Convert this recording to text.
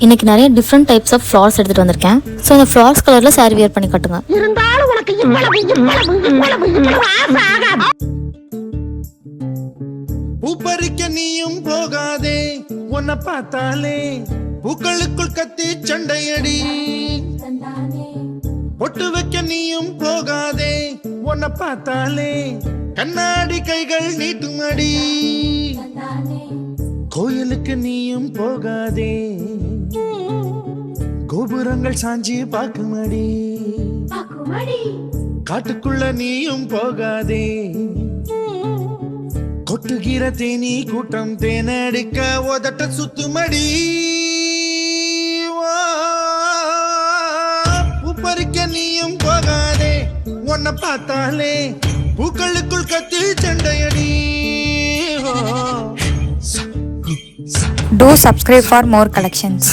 இன்னைக்கு நிறைய different types of flowers எடுத்துட்டு வந்திருக்கேன். ஸோ இந்த ஃப்ளார்ஸ் கலர்ல சாரி வியர் பண்ணி காட்டுங்க. இருந்தாலும் உனக்கு இவ்வளவு ஆசை ஆகாது. பூப்பறிக்க நீயும் போகாதே, உன்னை பார்த்தாலே பூக்களுக்குள் கத்தி சண்டையடி. பொட்டு வைக்க நீயும் போகாதே, உன்னை பார்த்தாலே கண்ணாடி கைகள் நீட்டுமடி. கோயிலுக்கு நீயும் போகாதே, கோபுரங்கள் சாஞ்சி பாக்குமடி. காட்டுக்குள்ள நீயும் போகாதே, கொட்டுகிற தேனி கூட்டம் தேனடிக்க உதட்ட சுத்துமடி. பூப்பறிக்க நீயும் போகாதே, உன்னை பார்த்தாலே பூக்களுக்குள் கத்தி சண்டையடி. Do subscribe for more collections.